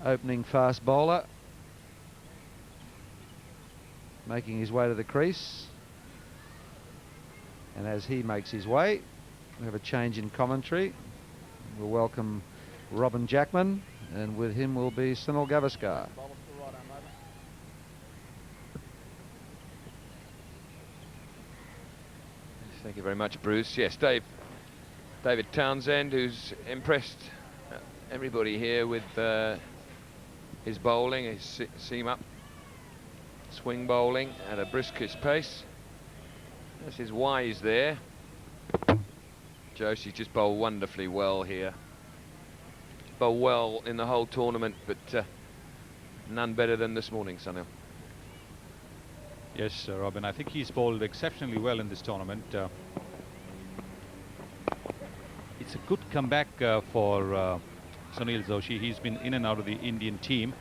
opening fast bowler, making his way to the crease. And as he makes his way, we have a change in commentary. We'll welcome Robin Jackman, and with him will be Sunil Gavaskar. Thank you very much, Bruce. Yes, David Townsend, who's impressed everybody here with his bowling, his seam-up swing bowling at a briskish pace. That's his wise there. Joshi's just bowled wonderfully well here. Bowled well in the whole tournament, but none better than this morning, Sunil. Yes, Robin, I think he's bowled exceptionally well in this tournament. It's a good comeback for Sunil Joshi. He's been in and out of the Indian team.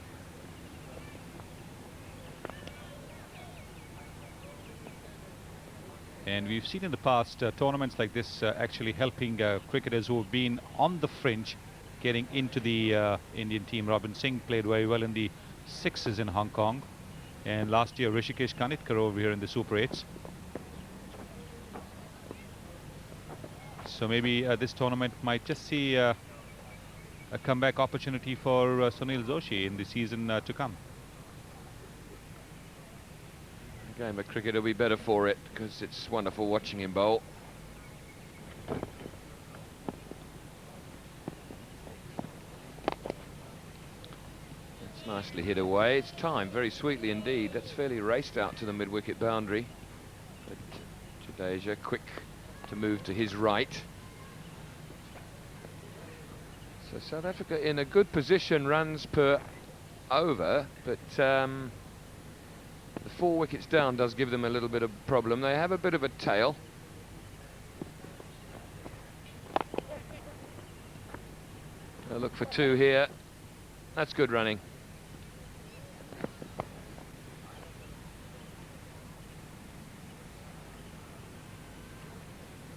And we've seen in the past tournaments like this actually helping cricketers who have been on the fringe getting into the Indian team. Robin Singh played very well in the sixes in Hong Kong. And last year, Rishikesh Kanitkar over here in the Super 8s. So maybe this tournament might just see a comeback opportunity for Sunil Joshi in the season to come. The game of cricket will be better for it because it's wonderful watching him bowl. It's nicely hit away. It's timed very sweetly indeed. That's fairly raced out to the mid-wicket boundary. But Jadeja quick to move to his right. So South Africa in a good position, runs per over, but the 4 wickets down does give them a little bit of problem. They have a bit of a tail. They'll look for 2 here. That's good running.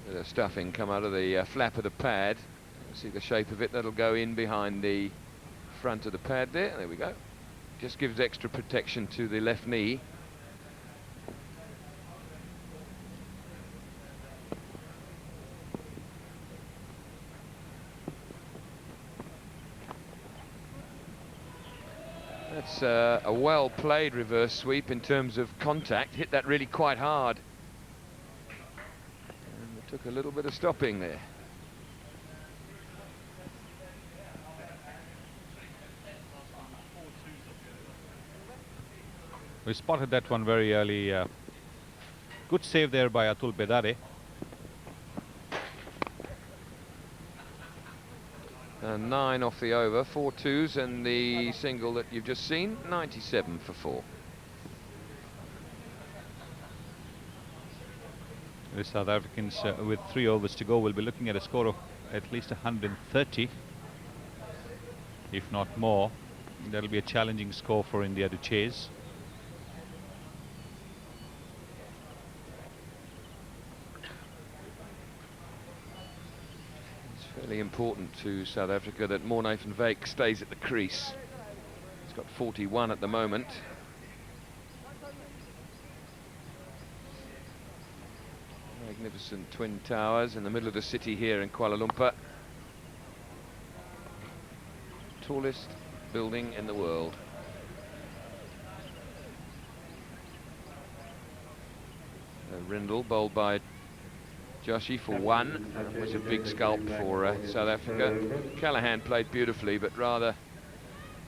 Bit of stuffing come out of the flap of the pad. See the shape of it. That'll go in behind the front of the pad there. There we go. Just gives extra protection to the left knee. That's a well played reverse sweep in terms of contact. Hit that really quite hard. And it took a little bit of stopping there. We spotted that one very early. Good save there by Atul Bedare. 9 off the over, 4 twos, and the single that you've just seen, 97 for 4. The South Africans with 3 overs to go will be looking at a score of at least 130, if not more. That'll be a challenging score for India to chase. Fairly important to South Africa that Morne van Wyk stays at the crease. He's got 41 at the moment. Magnificent twin towers in the middle of the city here in Kuala Lumpur. Tallest building in the world. Rindle bowled by Joshi for 1. That was a big scalp for South Africa. Callaghan played beautifully, but rather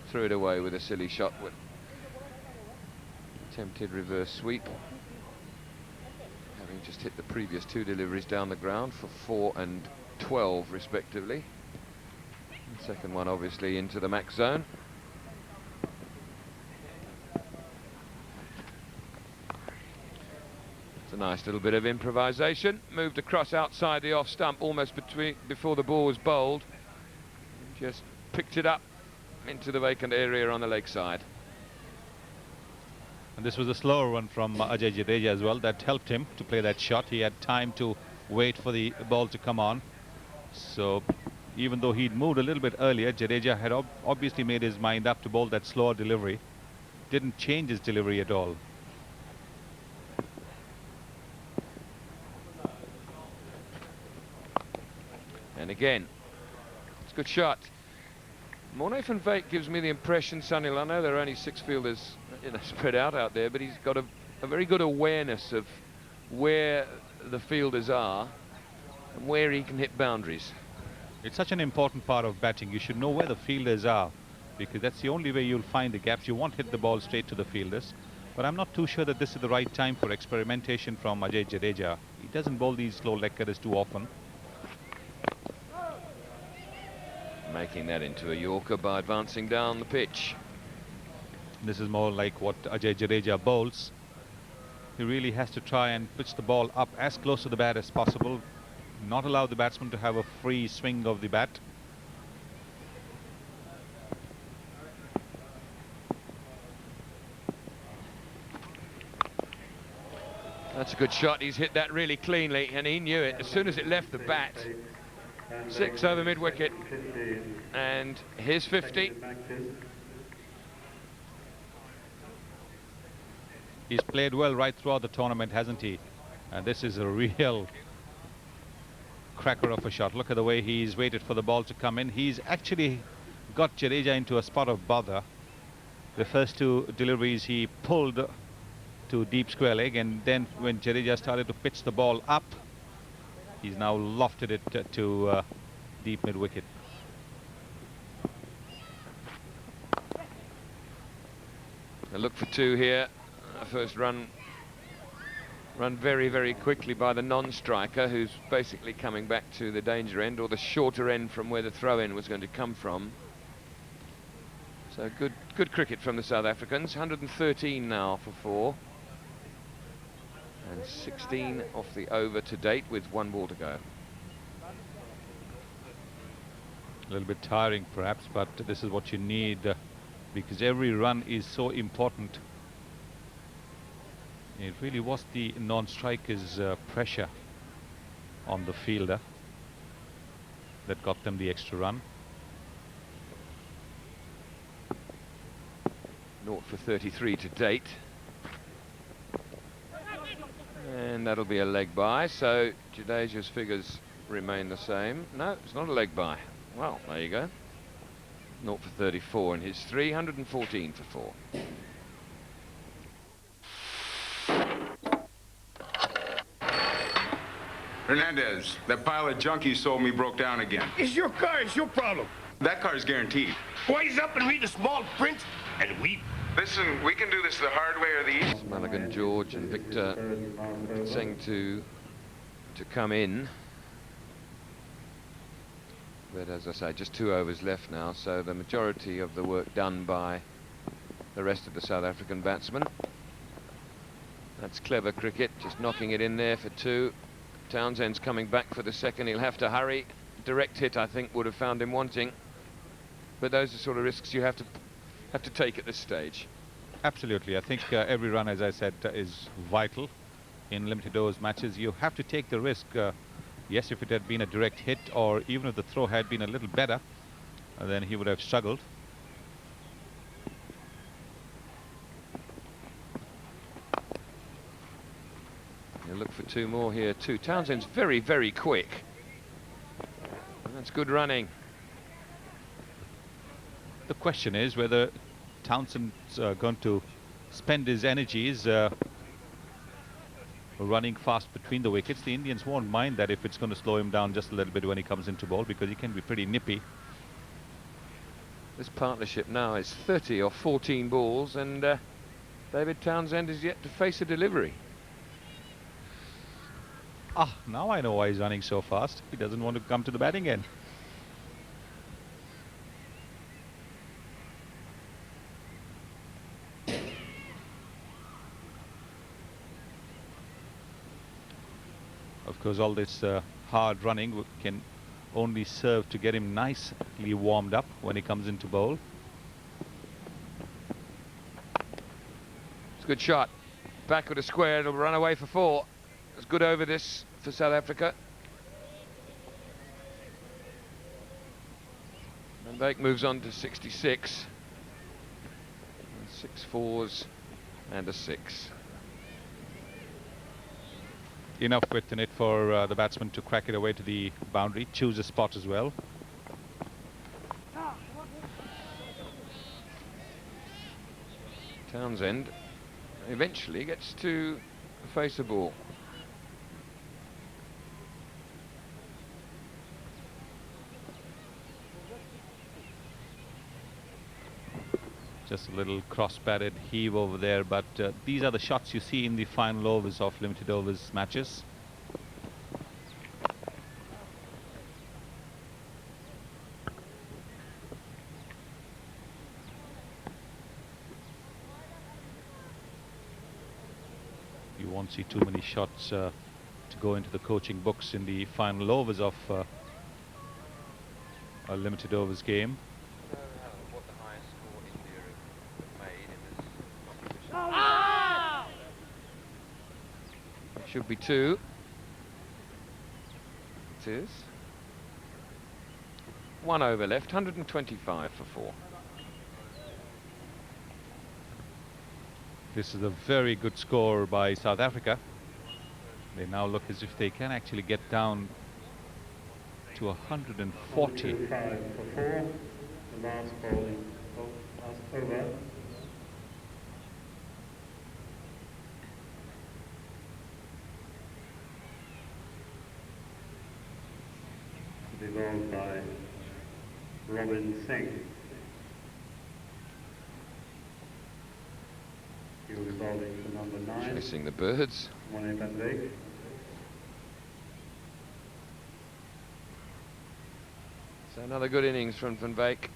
threw it away with a silly shot. With attempted reverse sweep, having just hit the previous 2 deliveries down the ground for 4 and 12 respectively. The second one obviously into the max zone. It's a nice little bit of improvisation. Moved across outside the off stump, almost before the ball was bowled. Just picked it up into the vacant area on the leg side. And this was a slower one from Ajay Jadeja as well. That helped him to play that shot. He had time to wait for the ball to come on. So Even though he'd moved a little bit earlier, Jadeja had obviously made his mind up to bowl that slower delivery. Didn't change his delivery at all. And again, it's a good shot. Morné van Veek gives me the impression, Sunil, I know there are only 6 fielders, spread out there, but he's got a very good awareness of where the fielders are and where he can hit boundaries. It's such an important part of batting. You should know where the fielders are, because that's the only way you'll find the gaps. You won't hit the ball straight to the fielders. But I'm not too sure that this is the right time for experimentation from Ajay Jadeja. He doesn't bowl these slow leg cutters too often. Making that into a Yorker by advancing down the pitch. This is more like what Ajay Jadeja bowls. He really has to try and pitch the ball up as close to the bat as possible. Not allow the batsman to have a free swing of the bat. That's a good shot. He's hit that really cleanly, and he knew it as soon as it left the bat. 6 over mid-wicket, and here's 50. He's played well right throughout the tournament, hasn't he? And this is a real cracker of a shot. Look at the way he's waited for the ball to come in. He's actually got Jadeja into a spot of bother. The first 2 deliveries he pulled to deep square leg, and then when Jadeja started to pitch the ball up, he's now lofted it to deep mid-wicket. A look for 2 here. First run very, very quickly by the non-striker, who's basically coming back to the danger end, or the shorter end from where the throw-in was going to come from. So good cricket from the South Africans. 113 now for 4. And 16 off the over to date with 1 ball to go. A little bit tiring perhaps, but this is what you need, because every run is so important. It really was the non-striker's pressure on the fielder that got them the extra run. 0 for 33 to date. And that'll be a leg by, so Jadeja's figures remain the same. No, it's not a leg by. Well, there you go. 0 for 34 in his 314 for 4. Hernandez, that pile of junk you sold me broke down again. It's your car, it's your problem. That car's guaranteed. Wise up and read the small print and weep. Listen, we can do this the hard way or the easy. Mulligan, George and Victor saying to come in. But as I say, just 2 overs left now, so the majority of the work done by the rest of the South African batsmen. That's clever cricket, just knocking it in there for 2. Townsend's coming back for the second. He'll have to hurry. Direct hit, I think, would have found him wanting. But those are sort of risks you have to take at this stage. Absolutely. I think every run, as I said, is vital in limited overs matches. You have to take the risk. Yes, if it had been a direct hit, or even if the throw had been a little better, then he would have struggled. You look for 2 more here too. Townsend's very, very quick. And that's good running. The question is whether Townsend's going to spend his energies running fast between the wickets. The Indians won't mind that if it's going to slow him down just a little bit when he comes into ball, because he can be pretty nippy. This partnership now is 30 or 14 balls, and David Townsend is yet to face a delivery. Ah, now I know why he's running so fast. He doesn't want to come to the batting end. Of course, all this hard running can only serve to get him nicely warmed up when he comes into bowl. It's a good shot. Back with a square, it'll run away for 4. It's good over this for South Africa. Veek moves on to 66. 6 fours and a 6. Enough width in it for the batsman to crack it away to the boundary, choose a spot as well. Townsend eventually gets to face a ball. Just a little cross-batted heave over there, but these are the shots you see in the final overs of limited overs matches. You won't see too many shots to go into the coaching books in the final overs of a limited overs game. What the highest score India have made in this competition? It should be 2. It is. 1 over left, 125 for 4. This is a very good score by South Africa. They now look as if they can actually get down to 140. 5 for 4. The last bowling, last over. To be bowled by Robin Singh. He will be bowling for number 9. Chasing the birds. Morne van Veek. So another good innings from Van Veek.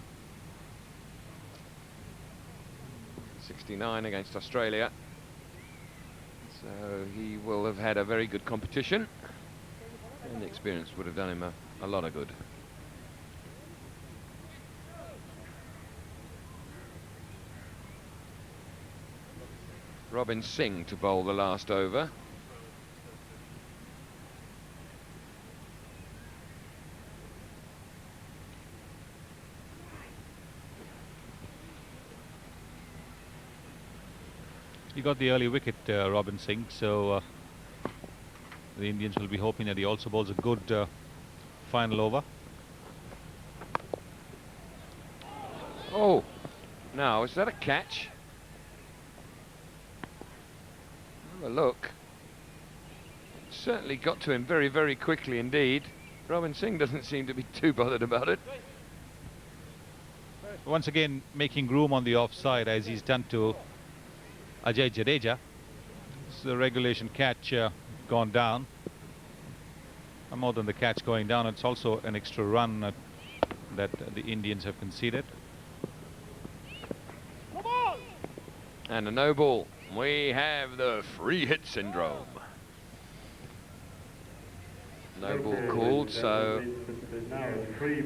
69 against Australia. So he will have had a very good competition. And the experience would have done him a lot of good. Robin Singh to bowl the last over. He got the early wicket, Robin Singh, so the Indians will be hoping that he also bowls a good final over. Oh, now is that a catch? Have a look. Certainly got to him very, very quickly indeed. Robin Singh doesn't seem to be too bothered about it. Once again, making room on the offside as he's done to Ajay Jadeja. It's the regulation catch gone down. And more than the catch going down, it's also an extra run that the Indians have conceded. And a no ball. We have the free hit syndrome. No ball called, so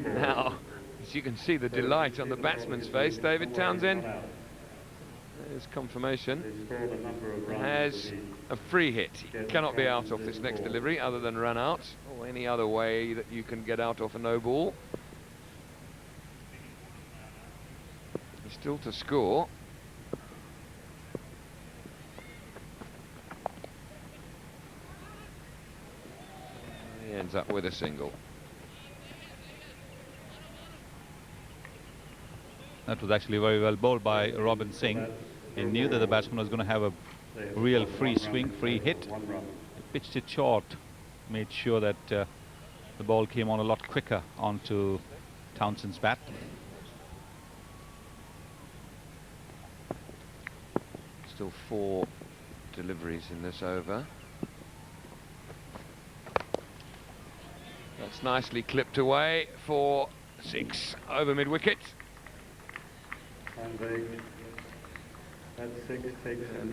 now, as you can see the delight on the batsman's face, David Townsend, there's confirmation, has a free hit. He cannot be out off this next delivery other than run out, or any other way that you can get out off a no ball. He's still to score. He ends up with a single. That was actually very well bowled by Robin Singh. He knew that the batsman was going to have a real free swing, free hit. He pitched it short, made sure that the ball came on a lot quicker onto Townsend's bat. Still 4 deliveries in this over. That's nicely clipped away for 6 over mid-wicket. And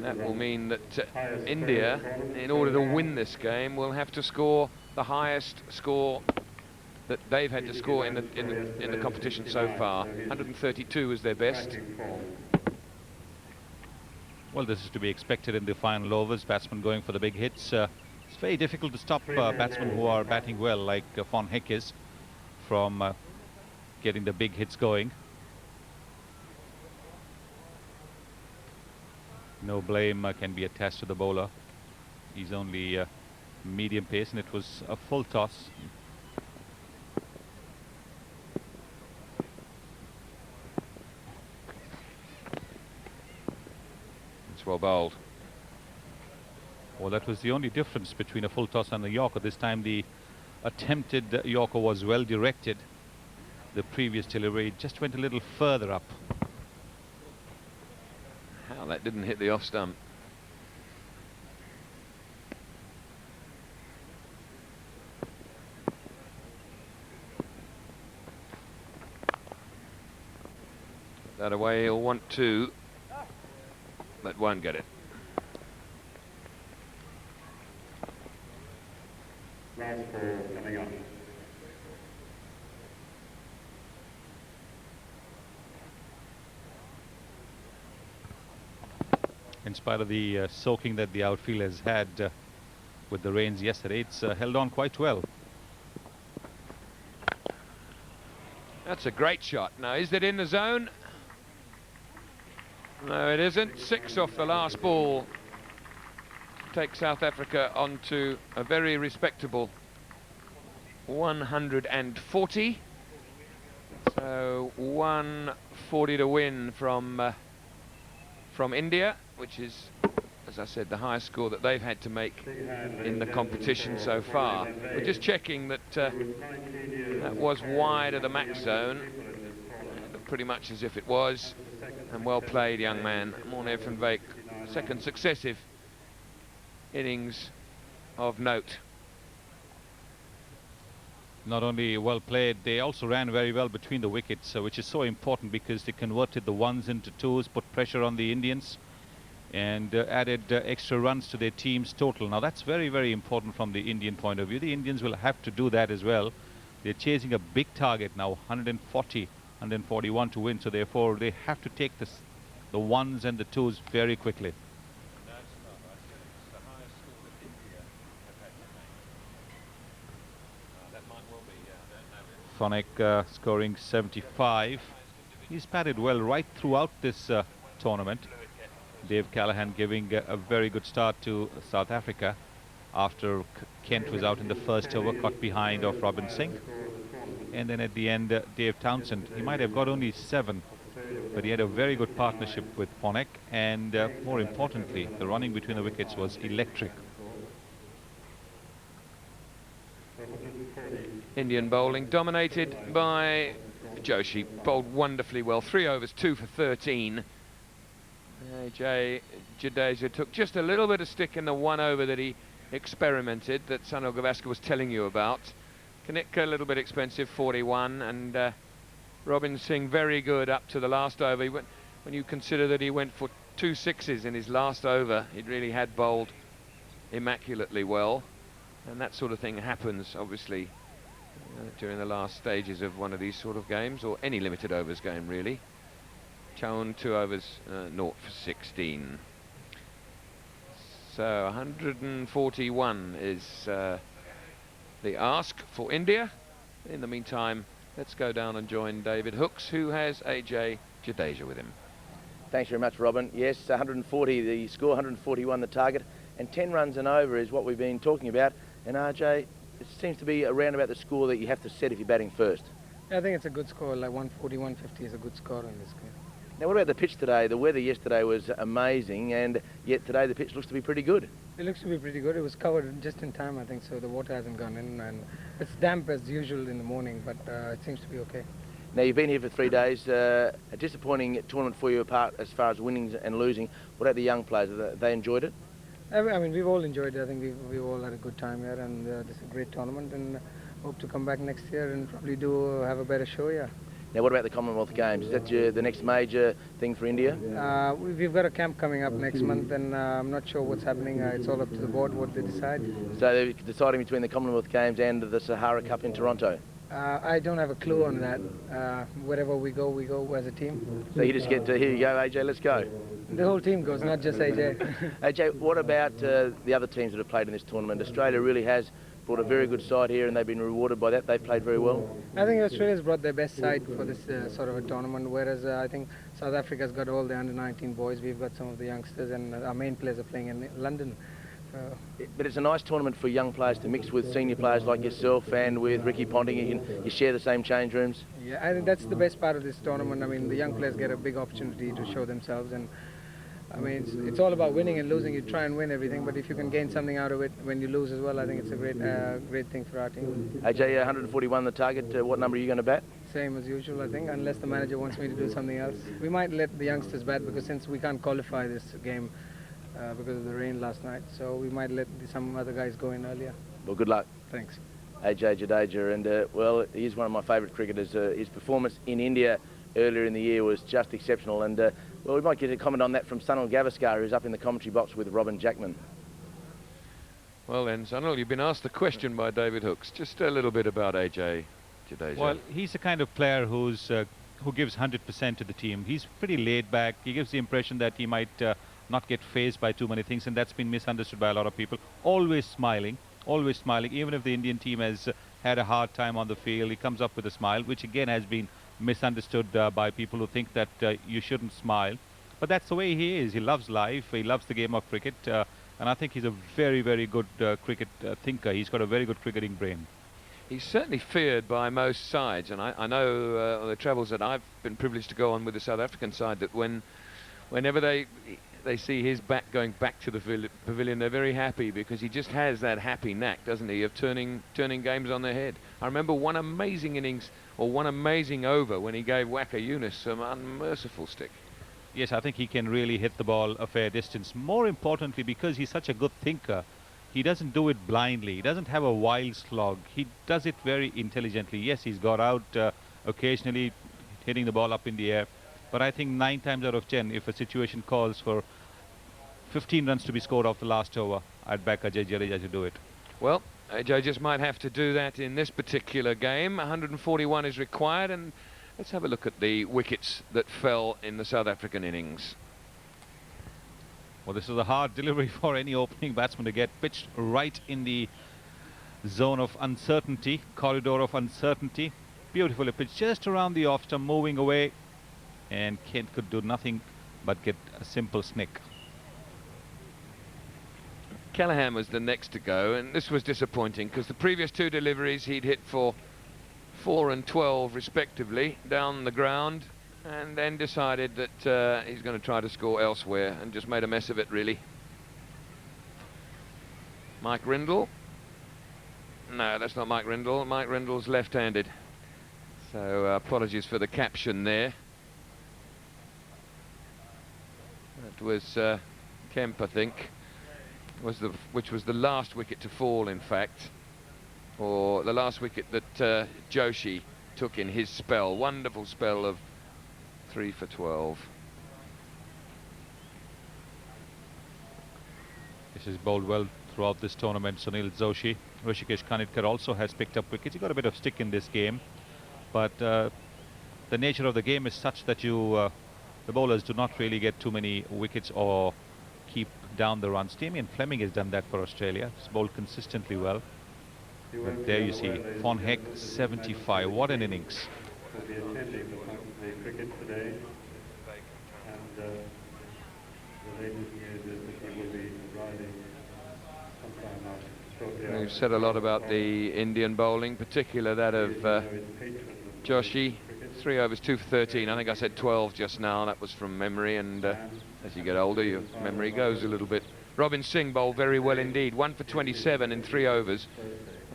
that will mean that India, in order to win this game, will have to score the highest score that they've had to score in the competition so far. 132 is their best. Well, this is to be expected in the final overs. Batsmen going for the big hits. It's very difficult to stop batsmen who are batting well, like Von Heck is, from getting the big hits going. No blame can be attached to the bowler. He's only medium pace, and it was a full toss. It's well bowled. Well, that was the only difference between a full toss and a Yorker. This time the attempted Yorker was well directed. The previous delivery just went a little further up. How that didn't hit the off stump. That away, he'll want to, but won't get it. Last ball coming up. In spite of the soaking that the outfield has had with the rains yesterday, it's held on quite well. That's a great shot. Now, is it in the zone? No, it isn't. 6 off the last ball. Take South Africa onto a very respectable 140. So 140 to win from India, which is, as I said, the highest score that they've had to make in the competition so far. We're just checking that that was wide of the max zone. It looked pretty much as if it was. And well played, young man. Morne van Wyk, second successive innings of note. Not only well played, they also ran very well between the wickets, which is so important because they converted the ones into twos, put pressure on the Indians, and added extra runs to their team's total. Now that's very, very important from the Indian point of view. The Indians will have to do that as well. They're chasing a big target now, 140, 141 to win, so therefore they have to take the ones and the twos very quickly. Phonic scoring 75. He's batted well right throughout this tournament. Dave Callaghan giving a very good start to South Africa after Kent was out in the first over, caught behind of Robin Singh. And then at the end, Dave Townsend, he might have got only 7, but he had a very good partnership with Phonic, and more importantly, the running between the wickets was electric. Indian bowling dominated by Joshi. Bowled wonderfully well. 3 overs, 2 for 13. Ajay Jadeja took just a little bit of stick in the 1 over that he experimented, that Sunil Gavaskar was telling you about. Kanika a little bit expensive, 41, and Robin Singh very good up to the last over. He went, when you consider that he went for 2 sixes in his last over, he really had bowled immaculately well, and that sort of thing happens obviously during the last stages of one of these sort of games, or any limited overs game really. Chown 2 overs, 0 for 16. So 141 is the ask for India. In the meantime, let's go down and join David Hooks, who has Ajay Jadeja with him. Thanks very much, Robin. Yes, 140 the score, 141 the target, and 10 runs and over is what we've been talking about. And RJ, it seems to be around about the score that you have to set if you're batting first. I think it's a good score, like 140, 150 is a good score in this game. Now, what about the pitch today? The weather yesterday was amazing, and yet today the pitch looks to be pretty good. It looks to be pretty good. It was covered just in time, I think, so the water hasn't gone in, and it's damp as usual in the morning, but it seems to be okay. Now, you've been here for 3 days. A disappointing tournament for you apart as far as winnings and losing. What about the young players? Have they enjoyed it? I mean, we've all enjoyed it. I think we've all had a good time here, and this is a great tournament, and hope to come back next year and probably have a better show here. Now, what about the Commonwealth Games? Is that the next major thing for India? We've got a camp coming up next month, and I'm not sure what's happening. It's all up to the board what they decide. So they're deciding between the Commonwealth Games and the Sahara Cup in Toronto? I don't have a clue on that. Wherever we go as a team. So you just get to, here you go, AJ, let's go. The whole team goes, not just AJ. AJ, what about the other teams that have played in this tournament? Australia really has brought a very good side here, and they've been rewarded by that. They've played very well. I think Australia's brought their best side for this sort of a tournament, whereas I think South Africa's got all the under-19 boys. We've got some of the youngsters, and our main players are playing in London. But it's a nice tournament for young players to mix with senior players like yourself and with Ricky Ponting. You share the same change rooms. Yeah, I think that's the best part of this tournament. I mean, the young players get a big opportunity to show themselves, and I mean, it's all about winning and losing. You try and win everything, but if you can gain something out of it when you lose as well, I think it's a great thing for our team. AJ, 141 the target. What number are you going to bat? Same as usual, I think, unless the manager wants me to do something else. We might let the youngsters bat because since we can't qualify this game because of the rain last night, so we might let some other guys go in earlier. Well, good luck. Thanks. AJ Jadeja, and well, he's one of my favourite cricketers. His performance in India earlier in the year was just exceptional, and well, we might get a comment on that from Sunil Gavaskar, who's up in the commentary box with Robin Jackman. Well then, Sunil, you've been asked the question by David Hooks. Just a little bit about AJ Jadeja. Well, he's the kind of player who gives 100% to the team. He's pretty laid back. He gives the impression that he might not get fazed by too many things, and that's been misunderstood by a lot of people. Always smiling, even if the Indian team has had a hard time on the field, he comes up with a smile, which again has been misunderstood by people who think that you shouldn't smile. But that's the way he is. He loves life, he loves the game of cricket, and I think he's a very, very good cricket thinker. He's got a very good cricketing brain. He's certainly feared by most sides, and I know on the travels that I've been privileged to go on with the South African side, that whenever they see his bat going back to the pavilion, they're very happy, because he just has that happy knack, doesn't he, of turning games on their head. I remember one amazing innings, or one amazing over, when he gave Waqar Younis some unmerciful stick. Yes, I think he can really hit the ball a fair distance. More importantly, because he's such a good thinker, he doesn't do it blindly. He doesn't have a wild slog. He does it very intelligently. Yes, he's got out occasionally hitting the ball up in the air, but I think 9 times out of 10, if a situation calls for 15 runs to be scored off the last over, I'd back Ajay Jadeja to do it. Well, Ajay just might have to do that in this particular game. 141 is required, and let's have a look at the wickets that fell in the South African innings. Well, this is a hard delivery for any opening batsman to get, pitched right in the zone of uncertainty, corridor of uncertainty. Beautifully pitched just around the off stump, moving away, and Kent could do nothing but get a simple snick. Callaghan was the next to go, and this was disappointing, because the previous 2 deliveries he'd hit for 4 and 12 respectively down the ground, and then decided that he's going to try to score elsewhere, and just made a mess of it, really. Mike Rindle. No, that's not Mike Rindle. Mike Rindle's left-handed, so apologies for the caption there. That was Kemp, I think, which was the last wicket to fall, in fact, or the last wicket that Joshi took in his spell. Wonderful spell of 3 for 12. This is bowled well throughout this tournament. Sunil Joshi. Rishikesh Kanitkar also has picked up wickets. He got a bit of stick in this game, but the nature of the game is such that the bowlers do not really get too many wickets or keep down the runs. Damien Fleming has done that for Australia. He's bowled consistently well. But there you see Von Heck 75. What an innings. Will be attending the cricket today, and the latest news is that he will be arriving sometime shortly after. We've said a lot about the Indian bowling, particularly that of Joshi. 3 overs, 2 for 13. I think I said 12 just now. That was from memory, and as you get older, your memory goes a little bit. Robin Singh bowled very well indeed. 1 for 27 in 3 overs.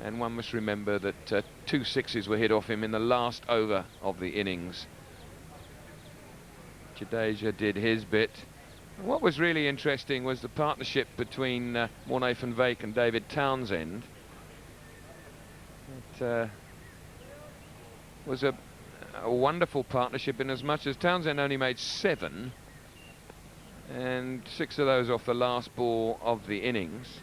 And one must remember that 2 sixes were hit off him in the last over of the innings. Jadeja did his bit. And what was really interesting was the partnership between Morné van Wyk and David Townsend. It was a wonderful partnership, in as much as Townsend only made 7, and 6 of those off the last ball of the innings.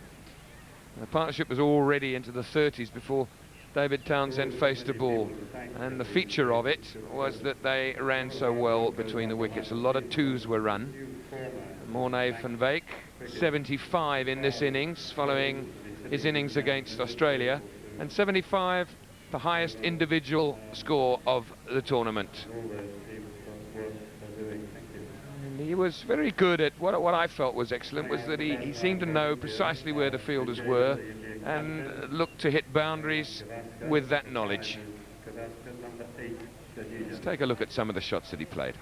The partnership was already into the 30s before David Townsend faced a ball, and the feature of it was that they ran so well between the wickets. A lot of 2s were run. Morné van Wyk 75 in this innings, following his innings against Australia, and 75, the highest individual score of the tournament. And he was very good at what I felt was excellent, was that he seemed to know precisely where the fielders were and looked to hit boundaries with that knowledge. Let's take a look at some of the shots that he played.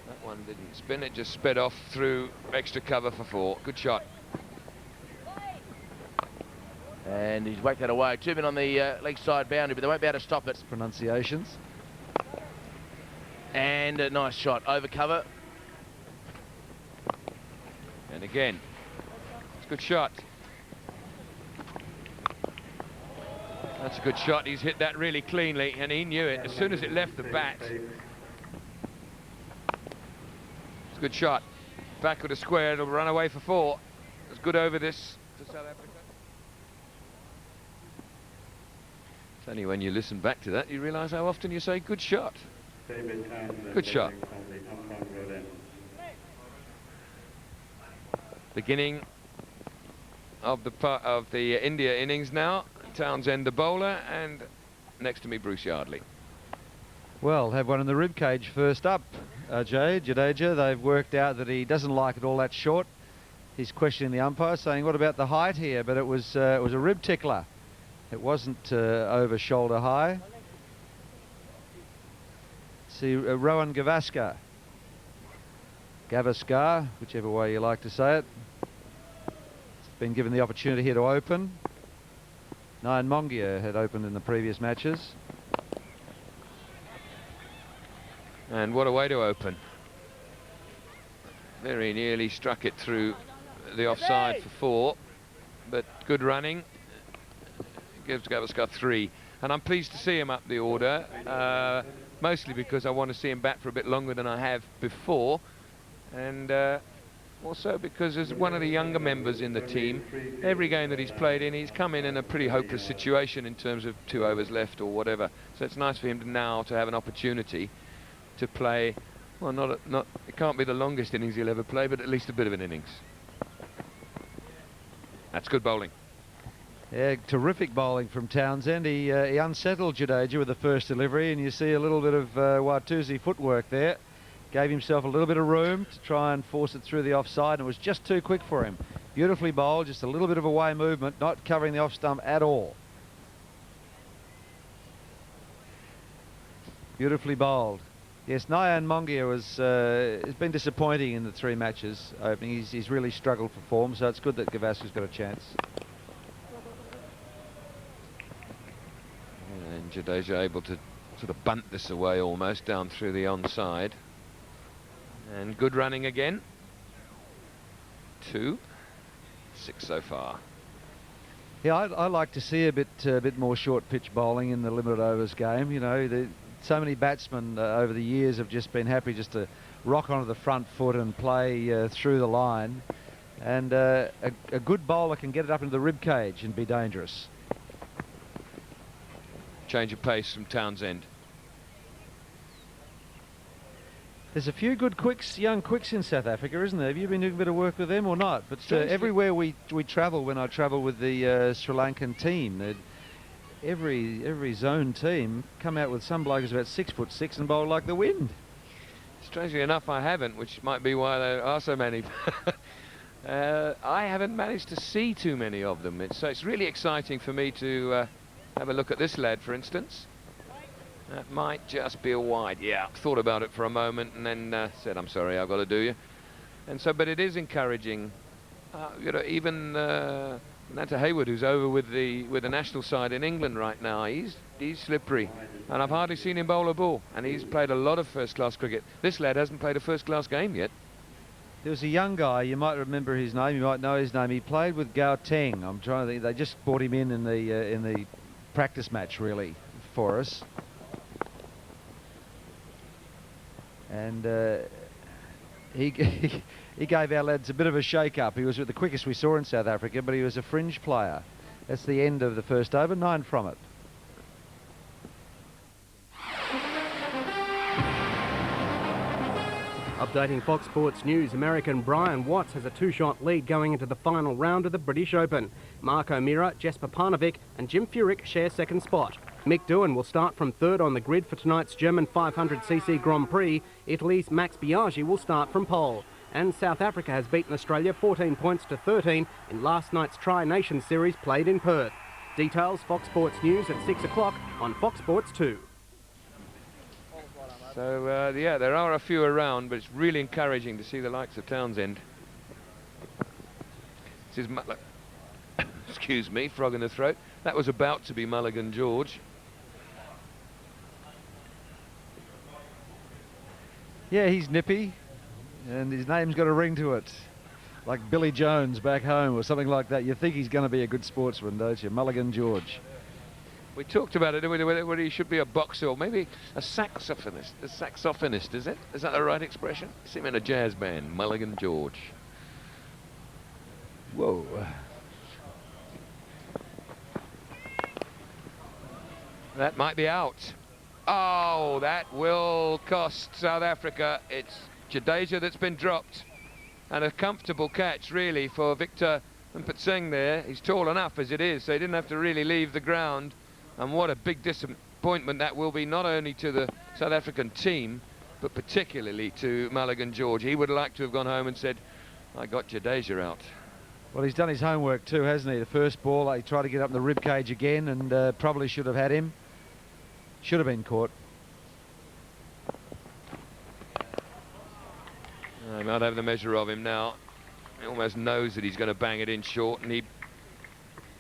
That one didn't spin, it just sped off through extra cover for 4. Good shot. And he's whacked that away. 2 men on the leg side boundary, but they won't be able to stop it. Pronunciations. And a nice shot over cover. And again, it's a good shot. That's a good shot. He's hit that really cleanly, and he knew it as soon as it left the bat. It's a good shot. Back with a square, it'll run away for 4. It's good over this to South Africa. It's only when you listen back to that you realise how often you say good shot. Good shot. Beginning of the India innings now. Townsend the bowler, and next to me Bruce Yardley. Well, have one in the rib cage first up. Jadeja, they've worked out that he doesn't like it all that short. He's questioning the umpire, saying, what about the height here? But it was a rib tickler. It wasn't over shoulder high. See Rohan Gavaskar, whichever way you like to say it. He's been given the opportunity here to open. Nyan Mongia had opened in the previous matches. And what a way to open. Very nearly struck it through the offside for 4, but good running. Gives Gavaskar 3. And I'm pleased to see him up the order, mostly because I want to see him bat for a bit longer than I have before, and also because as one of the younger members in the team, every game that he's played in, he's come in a pretty hopeless situation in terms of 2 overs left or whatever. So it's nice for him now to have an opportunity to play, well, it can't be the longest innings he'll ever play, but at least a bit of an innings. That's good bowling. Yeah, terrific bowling from Townsend. He unsettled Jadeja with the first delivery, and you see a little bit of Watusi footwork there. Gave himself a little bit of room to try and force it through the offside, and it was just too quick for him. Beautifully bowled, just a little bit of away movement, not covering the off stump at all. Beautifully bowled. Yes, Nyan Mongia has been disappointing in the 3 matches opening. He's really struggled for form, so it's good that Gavaskar's got a chance. And Jadeja able to sort of bunt this away almost down through the onside. And good running again. 2, 6 so far. Yeah, I like to see a bit more short pitch bowling in the limited overs game. You know, so many batsmen over the years have just been happy just to rock onto the front foot and play through the line. And a good bowler can get it up into the rib cage and be dangerous. Change of pace from Townsend. There's a few good young quicks in South Africa, isn't there? Have you been doing a bit of work with them or not? But everywhere we travel, when I travel with the Sri Lankan team, every zone team come out with some bloke who's about 6'6" and bowl like the wind. Strangely enough, I haven't, which might be why there are so many. I haven't managed to see too many of them. It's really exciting for me to have a look at this lad, for instance. That might just be a wide. Yeah, thought about it for a moment and then said, I'm sorry, I've got to do you. And so, but it is encouraging. You know, even Nanta Hayward, who's over with the national side in England right now, he's slippery, and I've hardly seen him bowl a ball. And he's played a lot of first-class cricket. This lad hasn't played a first-class game yet. There was a young guy, you might remember his name, you might know his name. He played with Gauteng. I'm trying to think. They just brought him in the practice match, really, for us. And he gave our lads a bit of a shake-up. He was the quickest we saw in South Africa, but he was a fringe player. That's the end of the first over, 9 from it. Updating Fox Sports News, American Brian Watts has a two-shot lead going into the final round of the British Open. Mark O'Meara, Jesper Parnevik and Jim Furyk share second spot. Mick Doohan will start from third on the grid for tonight's German 500cc Grand Prix. Italy's Max Biaggi will start from pole. And South Africa has beaten Australia 14 points to 13 in last night's Tri-Nations series played in Perth. Details Fox Sports News at 6 o'clock on Fox Sports 2. So, yeah, there are a few around, but it's really encouraging to see the likes of Townsend. This is excuse me, frog in the throat. That was about to be Mulligan George. Yeah, he's nippy, and his name's got a ring to it. Like Billy Jones back home or something like that. You think he's going to be a good sportsman, don't you? Mulligan George. We talked about it, whether he should be a boxer or maybe a saxophonist. A saxophonist, is it? Is that the right expression? See him in a jazz band, Mulligan George. Whoa. That might be out. Oh, that will cost South Africa. It's Jadeja that's been dropped. And a comfortable catch, really, for Victor Mpetseng there. He's tall enough as it is, so he didn't have to really leave the ground. And what a big disappointment that will be, not only to the South African team, but particularly to Mulligan George. He would like to have gone home and said, I got Jadeja out. Well, he's done his homework too, hasn't he? The first ball, he tried to get up in the rib cage again and probably should have had him. Should have been caught. I might have the measure of him now. He almost knows that he's going to bang it in short, and he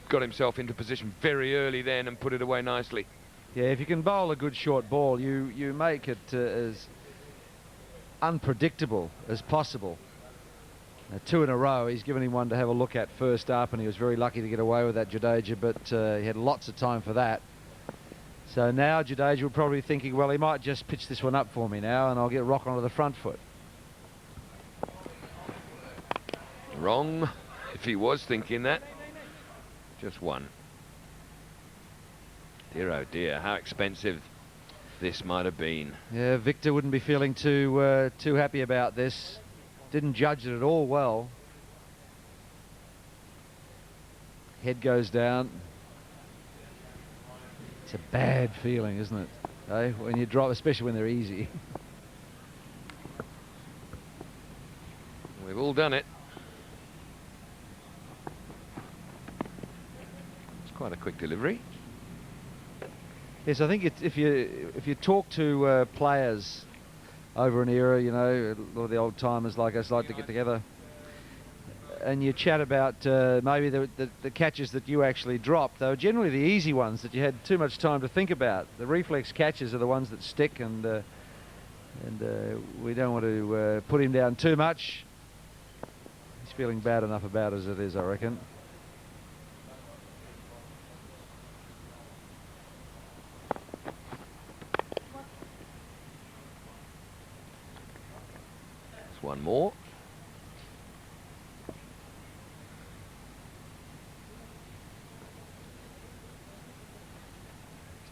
got himself into position very early then and put it away nicely. Yeah, if you can bowl a good short ball, you make it as unpredictable as possible. Two in a row, he's given him one to have a look at first up, and he was very lucky to get away with that, Jadeja, but he had lots of time for that. So now Jadeja will probably be thinking, well, he might just pitch this one up for me now, and I'll get rock onto the front foot. Wrong, if he was thinking that. Just one. Dear, oh dear, how expensive this might have been. Yeah, Victor wouldn't be feeling too happy about this. Didn't judge it at all well. Head goes down. It's a bad feeling, isn't it? Eh? When you drop, especially when they're easy. We've all done it. Quite a quick delivery. Yes, I think if you talk to players over an era, you know, a lot of the old timers like us like to get together, and you chat about maybe the catches that you actually dropped. They were generally the easy ones that you had too much time to think about. The reflex catches are the ones that stick, and we don't want to put him down too much. He's feeling bad enough about it as it is, I reckon. One more.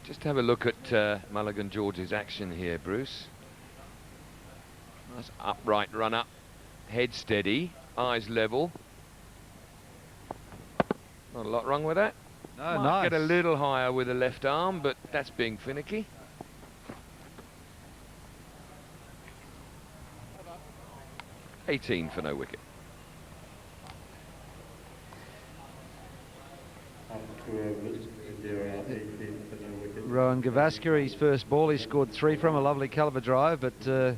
Just have a look at Mulligan George's action here, Bruce. Nice upright run up, head steady, eyes level. Not a lot wrong with that. No, Might nice. get a little higher with the left arm, but that's being finicky. $18 for no wicket. Rohan Gavaskar, his first ball, he scored 3 from, a lovely calibre drive, but it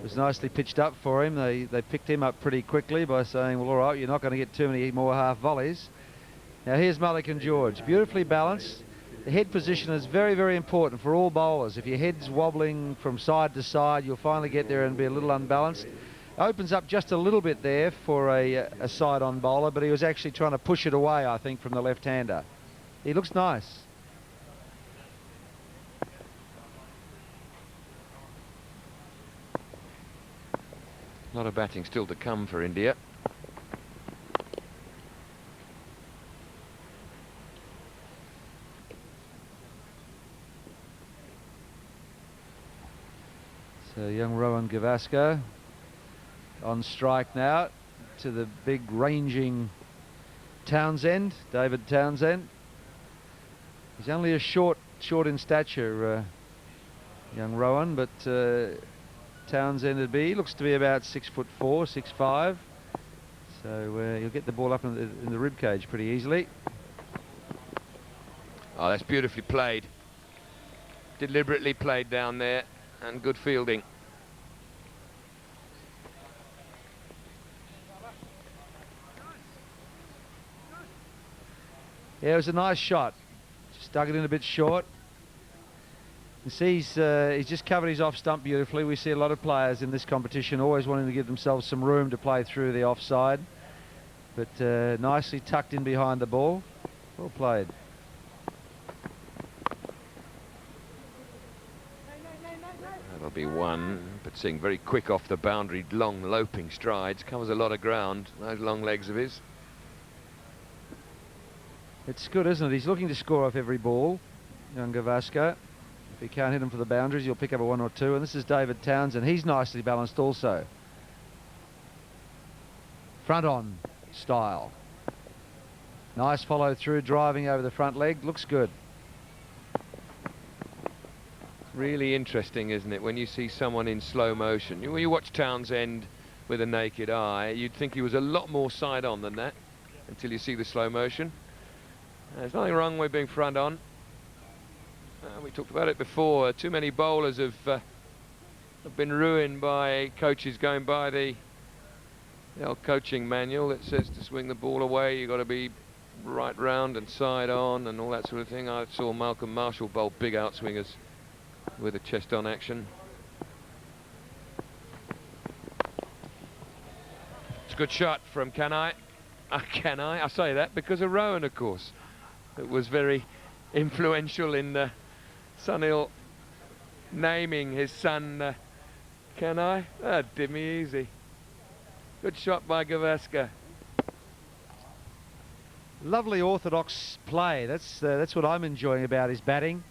was nicely pitched up for him. They picked him up pretty quickly by saying, well, all right, you're not going to get too many more half volleys. Now here's Mulligan George, beautifully balanced. The head position is very, very important for all bowlers. If your head's wobbling from side to side, you'll finally get there and be a little unbalanced. Opens up just a little bit there for a side-on bowler, but he was actually trying to push it away, I think, from the left-hander. He looks nice. A lot of batting still to come for India. So young Rohan Gavaskar on strike now to the big ranging Townsend, David Townsend. He's only a short in stature, young Rowan, but Townsend he looks to be about 6'4", 6'5". So he'll get the ball up in the rib cage pretty easily. Oh, that's beautifully played. Deliberately played down there, and good fielding. Yeah, it was a nice shot. Just dug it in a bit short. You see he's just covered his off stump beautifully. We see a lot of players in this competition always wanting to give themselves some room to play through the offside. But nicely tucked in behind the ball. Well played. That'll be one, but seeing very quick off the boundary, long loping strides, covers a lot of ground, those long legs of his. It's good, isn't it? He's looking to score off every ball, young Gavaskar. If he can't hit him for the boundaries, he'll pick up a 1 or 2. And this is David Townsend. He's nicely balanced also. Front on style. Nice follow through, driving over the front leg. Looks good. Really interesting, isn't it, when you see someone in slow motion. When you watch Townsend with a naked eye, you'd think he was a lot more side on than that until you see the slow motion. There's nothing wrong with being front on. We talked about it before. Too many bowlers have been ruined by coaches going by the old coaching manual that says to swing the ball away, you've got to be right round and side on and all that sort of thing. I saw Malcolm Marshall bowl big outswingers with a chest on action. It's a good shot from Kanhai. Kanhai, I say that because of Rowan, of course. It was very influential in Sunil naming his son Kanhai. That did me easy. Good shot by Gavaskar. Lovely orthodox play. That's what I'm enjoying about his batting.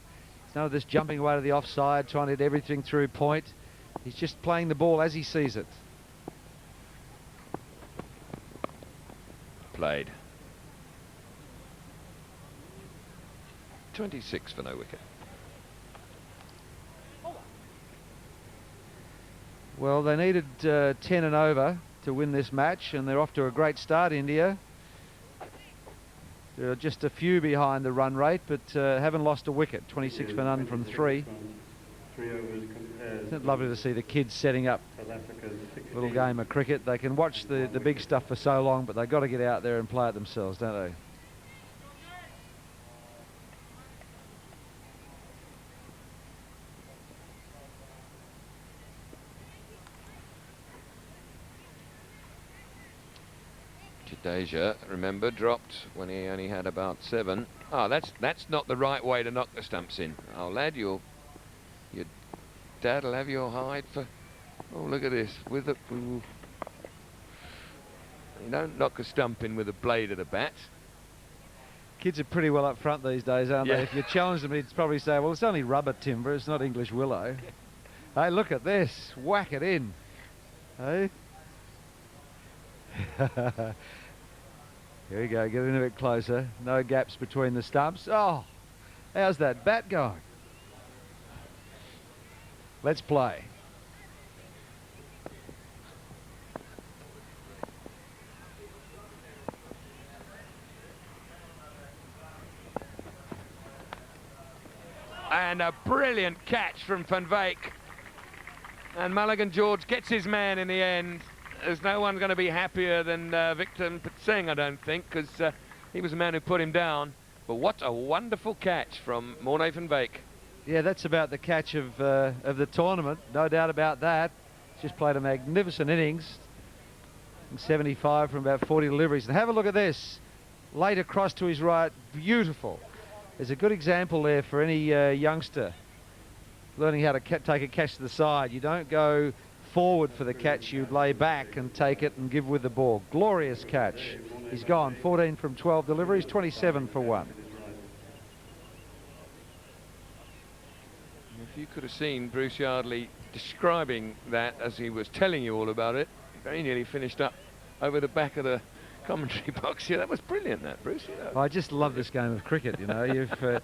It's none of this jumping away to the offside, trying to hit everything through point. He's just playing the ball as he sees it. Played. 26 for no wicket. Well, they needed 10 and over to win this match, and they're off to a great start, India. They're just a few behind the run rate, but haven't lost a wicket. 26 for none from 3. Isn't it lovely to see the kids setting up a little game of cricket? They can watch the big stuff for so long, but they've got to get out there and play it themselves, don't they? Jadeja, remember, dropped when he only had about 7. Oh, that's not the right way to knock the stumps in. Oh, lad, your dad'll have your hide for... Oh, look at this. With the... Ooh. You don't knock a stump in with the blade of the bat. Kids are pretty well up front these days, aren't they? If you challenge them, he'd probably say, well, it's only rubber timber, it's not English willow. Hey, look at this. Whack it in. Hey? Here we go, get in a bit closer. No gaps between the stumps. Oh, how's that bat going? Let's play. And a brilliant catch from Van Wyk. And Mulligan George gets his man in the end. There's no one going to be happier than Victor Singh, I don't think, because he was the man who put him down. But what a wonderful catch from Morne van Wyk. Yeah, that's about the catch of the tournament, no doubt about that. Just played a magnificent innings. 75 from about 40 deliveries. And have a look at this. Late across to his right, beautiful. There's a good example there for any youngster learning how to take a catch to the side. You don't go forward for the catch, you lay back and take it and give with the ball. Glorious catch. He's gone 14 from 12 deliveries, 27 for 1. If you could have seen Bruce Yardley describing that as he was telling you all about it, very nearly finished up over the back of the commentary box here. That was brilliant, that, Bruce. You know. I just love this game of cricket. You know, you've I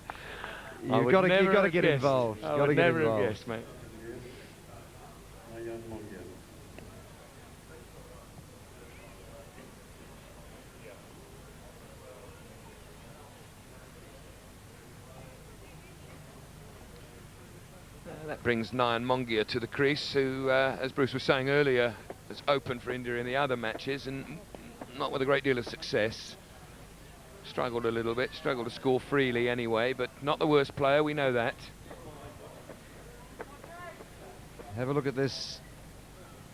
would got to never have get guessed. involved. I Got to would get never have involved. guessed, mate. Mayan Mongia. That brings Nayan Mongia to the crease, who, as Bruce was saying earlier, has opened for India in the other matches, and not with a great deal of success. Struggled a little bit, struggled to score freely anyway, but not the worst player, we know that. Have a look at this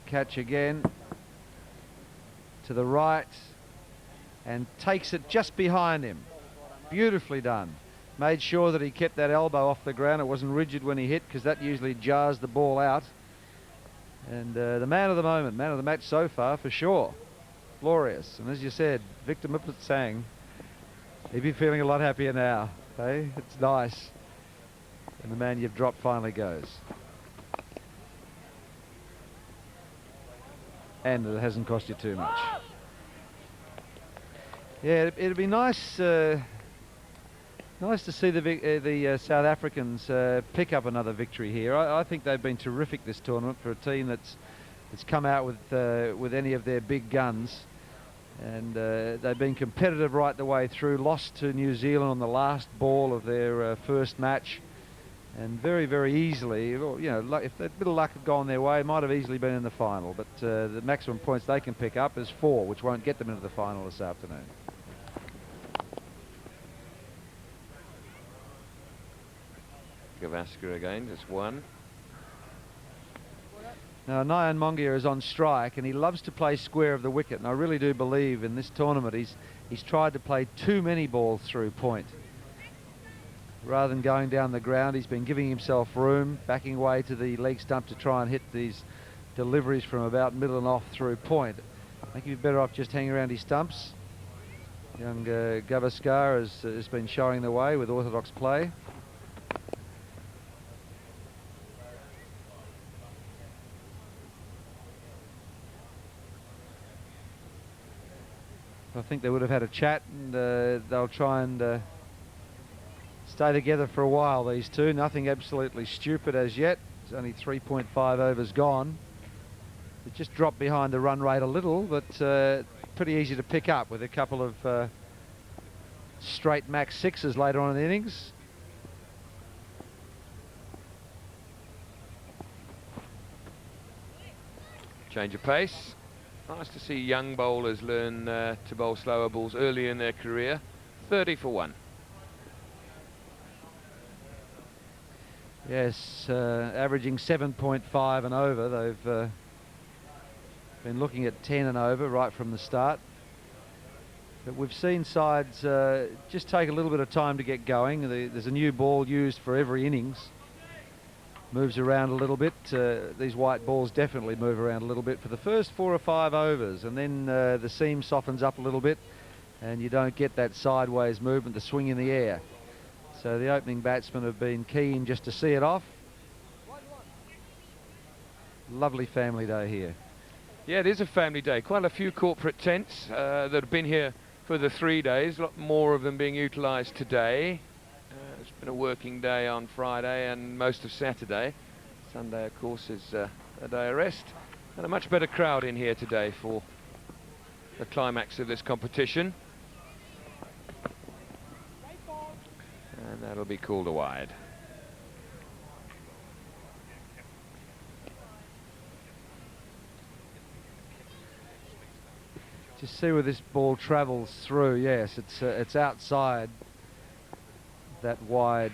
catch again. To the right, and takes it just behind him. Beautifully done. Made sure that he kept that elbow off the ground. It wasn't rigid when he hit, because that usually jars the ball out. And the man of the moment, man of the match so far, for sure. Glorious. And as you said, Victor Mupsang, he'd be feeling a lot happier now. Hey, it's nice. And the man you've dropped finally goes. And it hasn't cost you too much. Yeah, it'd be nice. Nice to see the South Africans pick up another victory here. I think they've been terrific this tournament for a team that's come out with any of their big guns, and they've been competitive right the way through. Lost to New Zealand on the last ball of their first match, and very, very easily, you know, if that bit of luck had gone their way, might have easily been in the final. But the maximum points they can pick up is 4, which won't get them into the final this afternoon. Gavaskar again, just one. Now, Nayan Mongia is on strike, and he loves to play square of the wicket, and I really do believe in this tournament he's tried to play too many balls through point. Rather than going down the ground, he's been giving himself room, backing away to the leg stump to try and hit these deliveries from about middle and off through point. I think he'd be better off just hanging around his stumps. Young Gavaskar has been showing the way with orthodox play. I think they would have had a chat, and they'll try and stay together for a while, these two. Nothing absolutely stupid as yet. There's only 3.5 overs gone. It just dropped behind the run rate a little, but pretty easy to pick up with a couple of straight max 6s later on in the innings. Change of pace. Nice to see young bowlers learn to bowl slower balls early in their career. 30 for 1. Yes, averaging 7.5 and over. They've been looking at 10 and over right from the start. But we've seen sides just take a little bit of time to get going. There's a new ball used for every innings. Moves around a little bit. These white balls definitely move around a little bit for the first 4 or 5 overs, and then the seam softens up a little bit, and you don't get that sideways movement, the swing in the air. So the opening batsmen have been keen just to see it off. Lovely family day here. Yeah, it is a family day. Quite a few corporate tents that have been here for the 3 days. A lot more of them being utilised today. It's been a working day on Friday and most of Saturday. Sunday, of course, is a day of rest. And a much better crowd in here today for the climax of this competition. And that'll be called a wide. Just see where this ball travels through. Yes, it's outside that wide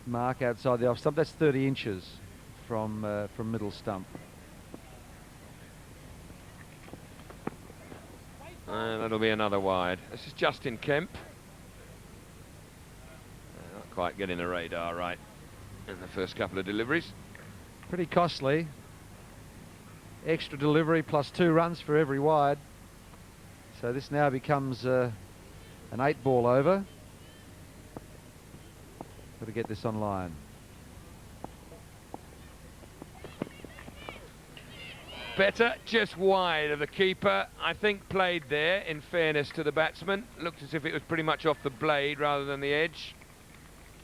mark outside the off stump. That's 30 inches from middle stump. And that'll be another wide. This is Justin Kemp. Not quite getting the radar right in the first couple of deliveries. Pretty costly. Extra delivery plus 2 runs for every wide. So this now becomes an 8-ball over. Got to get this on line. better, just wide of the keeper. I think played there, in fairness to the batsman. Looked as if it was pretty much off the blade rather than the edge.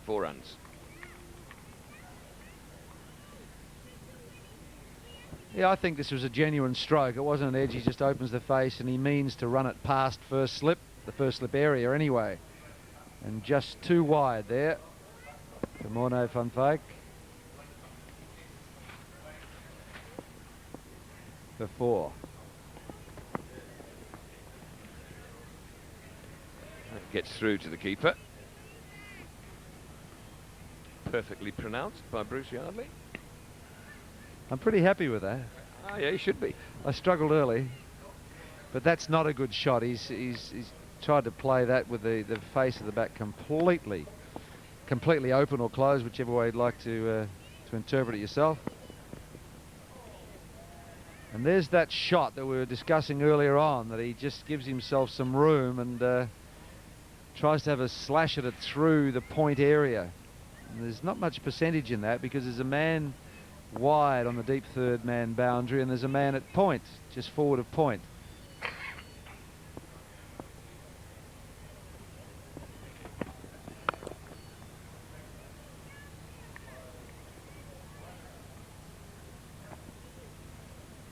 4 runs. Yeah, I think this was a genuine stroke. It wasn't an edge. He just opens the face and he means to run it past first slip, the first slip area anyway. And just too wide there for Morné van Vyk. For 4. That gets through to the keeper. Perfectly pronounced by Bruce Yardley. I'm pretty happy with that. Oh yeah, he should be. I struggled early, but that's not a good shot. He's tried to play that with the face of the bat completely open or closed, whichever way you'd like to interpret it yourself. And there's that shot that we were discussing earlier on, that he just gives himself some room and tries to have a slash at it through the point area. And there's not much percentage in that because there's a man wide on the deep third man boundary and there's a man at point, just forward of point.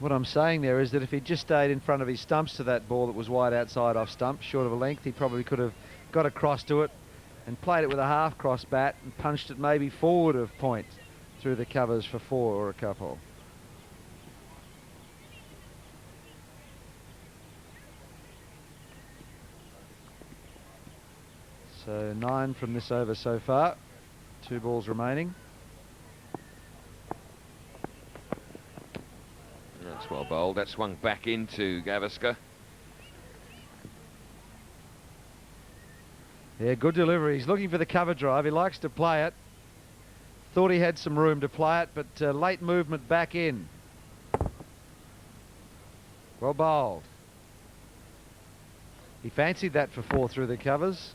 What I'm saying there is that if he'd just stayed in front of his stumps to that ball that was wide outside off stump, short of a length, he probably could have got across to it and played it with a half cross bat and punched it maybe forward of point through the covers for 4 or a couple. So 9 from this over so far. 2 balls remaining. That's well bowled. That swung back into Gavaskar. Yeah, good delivery. He's looking for the cover drive. He likes to play it. Thought he had some room to play it, but late movement back in. Well bowled. He fancied that for 4 through the covers.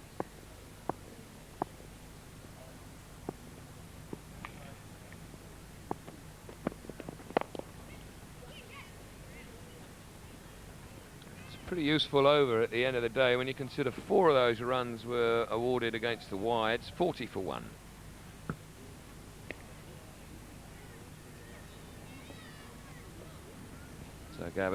Pretty useful over at the end of the day when you consider 4 of those runs were awarded against the wides, 40 for 1. So Gavaskar